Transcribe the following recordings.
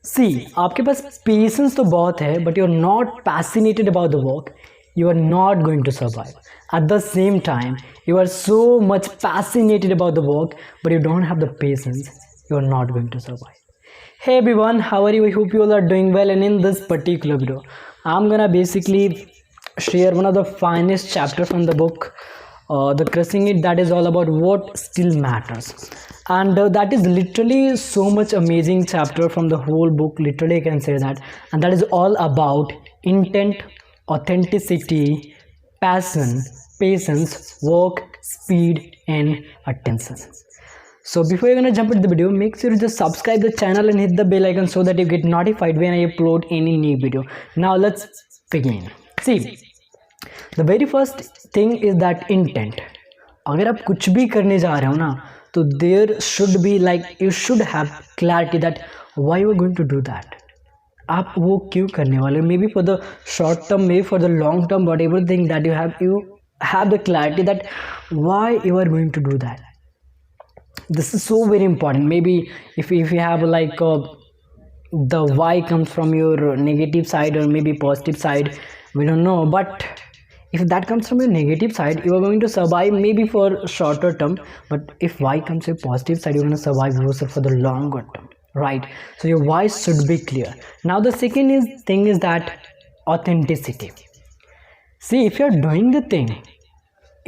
सी आपके पास पेशेंस तो बहुत है but you are not passionated about the work, you are not going to survive. At the same time, you are so much fascinated about the work, but you don't have the patience, you are not going to survive. Hey everyone, how are you? I hope you all are doing well. And in this particular video, I'm gonna basically share one of the finest chapter from the book, The Crushing It, that is all about what still matters. And that is literally so much amazing chapter from the whole book, literally I can say that. And that is all about intent, authenticity, passion, patience, work, speed, and attention. So before you're gonna jump into the video, make sure you just subscribe the channel and hit the bell icon so that you get notified when I upload any new video. Now let's begin. See, the very first thing is that intent. अगर आप कुछ भी करने जा रहे हो ना, तो there should be like you should have clarity that why you are going to do that. आप वो क्यों करने वाले हो, may be for the short term, may for the long term, what ever thing that you have the clarity that why you are going to do that. This is so very important. Maybe if you have like the why comes from your negative side or maybe positive side, we don't know, but if that comes from your negative side, you are going to survive maybe for shorter term, but if why comes your positive side, you're going to survive yourself for the longer term, right? So your voice should be clear. Now the second thing is that authenticity. See, if you're doing the thing,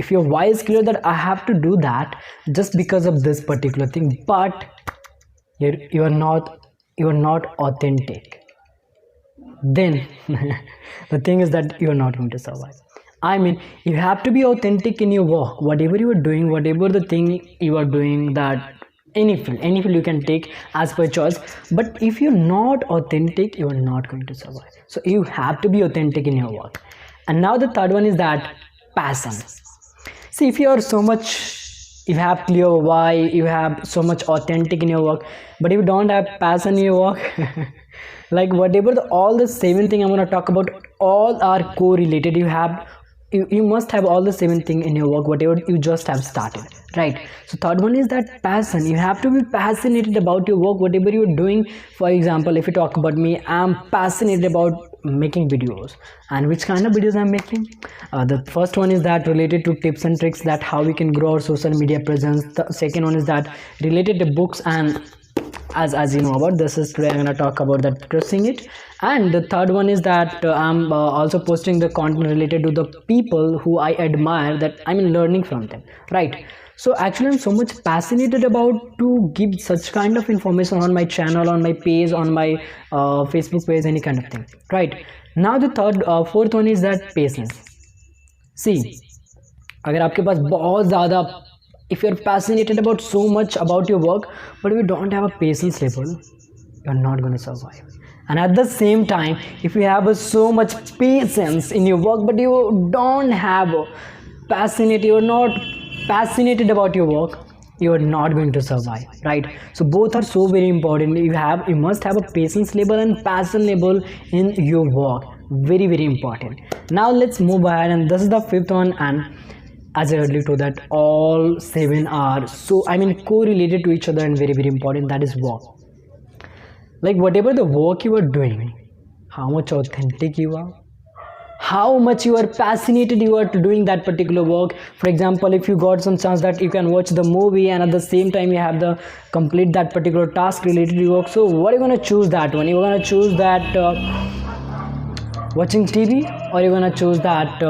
if your why is clear that I have to do that just because of this particular thing, but you are not authentic, then the thing is that you are not going to survive. I mean, you have to be authentic in your work, whatever you are doing, whatever the thing you are doing, that any field you can take as per choice. But if you're not authentic, you are not going to survive. So you have to be authentic in your work. And now the third one is that passion. See, if you are so much, you have clear why, you have so much authentic in your work, but if you don't have passion in your work, like whatever all the 7 thing I'm going to talk about, all are correlated. You must have all the 7 thing in your work, whatever you just have started, right? So third one is that passion. You have to be passionate about your work, whatever you're doing. For example, if you talk about me, I'm passionate about making videos. And which kind of videos I'm making? The first one is that related to tips and tricks, that how we can grow our social media presence. The second one is that related to books, and as you know about this is today I'm gonna talk about that, Crushing It. And the third one is that I'm also posting the content related to the people who I admire, that I'm learning from them, right? So actually I'm so much passionate about to give such kind of information on my channel, on my page, on my Facebook page, any kind of thing, right? Now the fourth one is that patience. See, अगर आपके पास बहुत ज़्यादा, if you're passionate about so much about your work, but if you don't have a patience level, you're not going to survive. And at the same time, if you have so much patience in your work, but you don't have passionate, you're not passionate about your work, you are not going to survive, right? So both are so very important. You must have a patience level and passion level in your work. Very, very important. Now let's move ahead, and this is the fifth one. And as I earlier told that all 7 are correlated to each other and very, very important. That is work. Like whatever the work you are doing, how much authentic you are, how much you are passionate you are to doing that particular work. For example, if you got some chance that you can watch the movie and at the same time you have the complete that particular task related to your work, so what are you going to choose? That one you're going to choose that watching TV, or you're going to choose that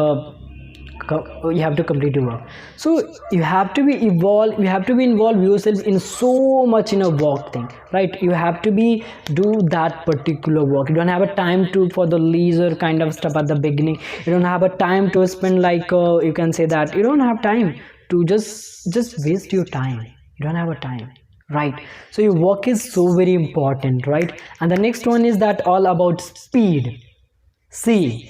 you have to complete your work. So you have to be involved yourself in so much in a work thing, right? You have to be do that particular work. You don't have a time to for the leisure kind of stuff at the beginning. You don't have a time to spend like you can say that you don't have time to just waste your time. You don't have a time, right? So your work is so very important, right? And the next one is that all about speed. See,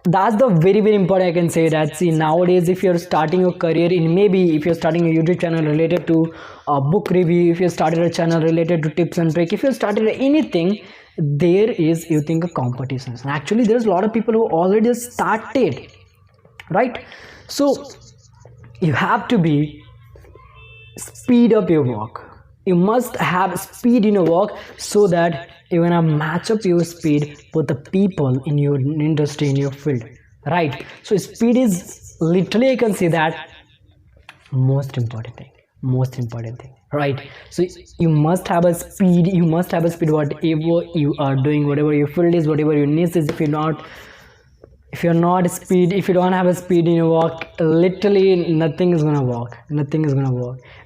that's the very, very important. I can say that. See, nowadays if you're starting your career in, maybe if you're starting a YouTube channel related to book review, if you started a channel related to tips and tricks, if you started anything, there is, you think, a competition. And actually there's a lot of people who already started, right? So you have to be speed up your work. You must have speed in your work so that you're gonna match up your speed with the people in your industry, in your field, right? So speed is literally, I can say that, most important thing, right? So you must have a speed, whatever you are doing, whatever your field is, whatever your niche is. If you're not speed, if you don't have a speed in your work, literally nothing is gonna work,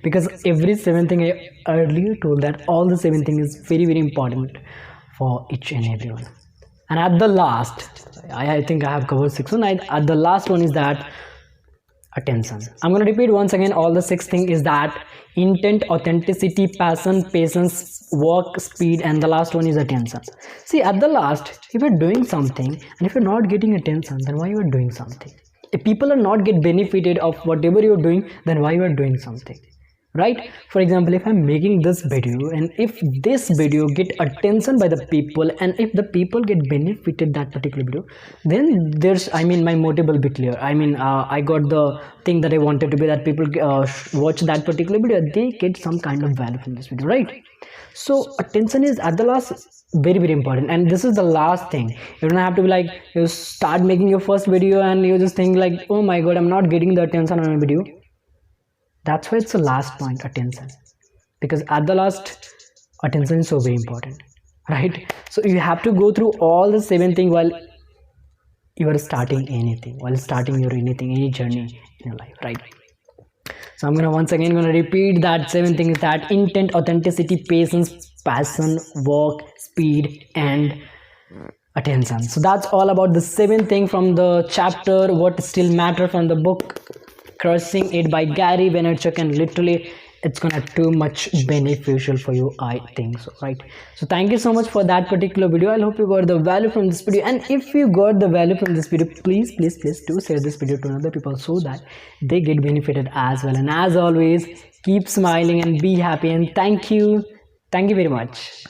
because every seven thing I earlier told, that all the seven things is very very important for each and everyone. And at the last, I think I have covered six one. At the last one is that attention. I'm going to repeat once again all the six things is that intent, authenticity, passion, patience, work, speed, and the last one is attention. See, at the last, if you're doing something and if you're not getting attention, then why you are doing something? If people are not get benefited of whatever you're doing, then why you are doing something? Right? For example, if I'm making this video and if this video get attention by the people and if the people get benefited that particular video, then there's, I mean, my motive will be clear. I mean, I got the thing that I wanted to be, that people watch that particular video, they get some kind of value from this video, right? So attention is at the last very very important, and this is the last thing. You don't have to be like, you start making your first video and you just think like, oh my god, I'm not getting the attention on my video. That's why it's the last point, attention, because at the last, attention is so very important, right? So you have to go through all the seven things while you are starting anything, any journey in your life, right? So I'm gonna once again repeat that seven things, that intent, authenticity, patience, passion, work, speed, and attention. So that's all about the seven thing from the chapter What Still Matter from the book Crushing It by Gary Vaynerchuk, and literally it's gonna too much beneficial for you, I think so, right? So thank you so much for that particular video. I hope you got the value from this video, and if you got the value from this video, please do share this video to other people so that they get benefited as well. And as always, keep smiling and be happy, and thank you very much.